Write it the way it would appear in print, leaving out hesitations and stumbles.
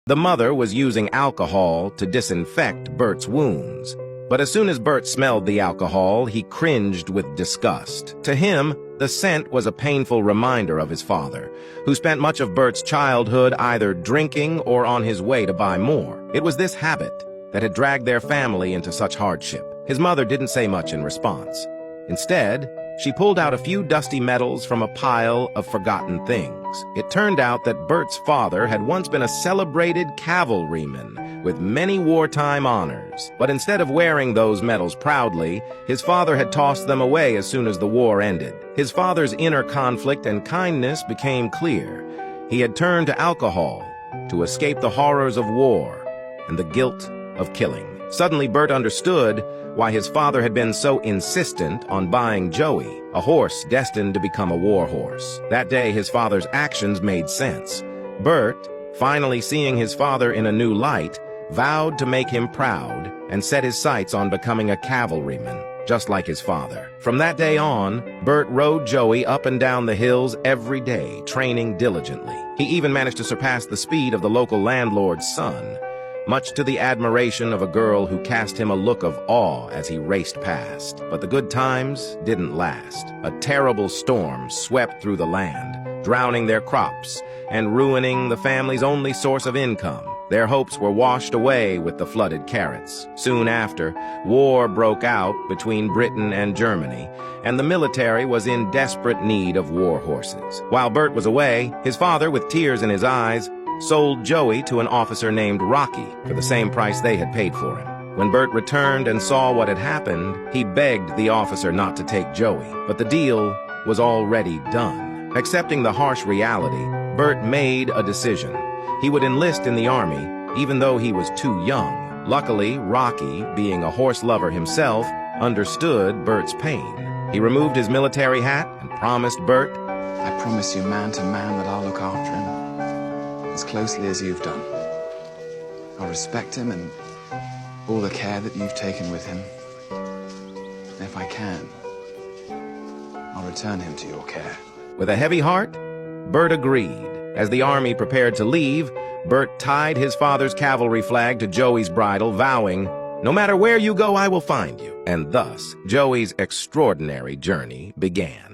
The mother was using alcohol to disinfect Bert's wounds. But as soon as Bert smelled the alcohol, he cringed with disgust. To him, the scent was a painful reminder of his father, who spent much of Bert's childhood either drinking or on his way to buy more. It was this habit that had dragged their family into such hardship. His mother didn't say much in response. Instead, she pulled out a few dusty medals from a pile of forgotten things. It turned out that Bert's father had once been a celebrated cavalryman with many wartime honors. But instead of wearing those medals proudly, his father had tossed them away as soon as the war ended. His father's inner conflict and kindness became clear. He had turned to alcohol to escape the horrors of war and the guilt of killing. Suddenly, Bert understood why his father had been so insistent on buying Joey, a horse destined to become a war horse. That day, his father's actions made sense. Bert, finally seeing his father in a new light, vowed to make him proud and set his sights on becoming a cavalryman, just like his father. From that day on, Bert rode Joey up and down the hills every day, training diligently. He even managed to surpass the speed of the local landlord's son, much to the admiration of a girl who cast him a look of awe as he raced past. But the good times didn't last. A terrible storm swept through the land, drowning their crops and ruining the family's only source of income. Their hopes were washed away with the flooded carrots. Soon after, war broke out between Britain and Germany, and the military was in desperate need of war horses. While Bert was away, his father, with tears in his eyes, sold Joey to an officer named Rocky for the same price they had paid for him. When Bert returned and saw what had happened, he begged the officer not to take Joey, but the deal was already done. Accepting the harsh reality, Bert made a decision. He would enlist in the army, even though he was too young. Luckily, Rocky, being a horse lover himself, understood Bert's pain. He removed his military hat and promised Bert, "I promise you man to man that I'll look after him as closely as you've done. I'll respect him and all the care that you've taken with him. And if I can, I'll return him to your care." With a heavy heart, Bert agreed. As the army prepared to leave, Bert tied his father's cavalry flag to Joey's bridle, vowing, "No matter where you go, I will find you." And thus, Joey's extraordinary journey began.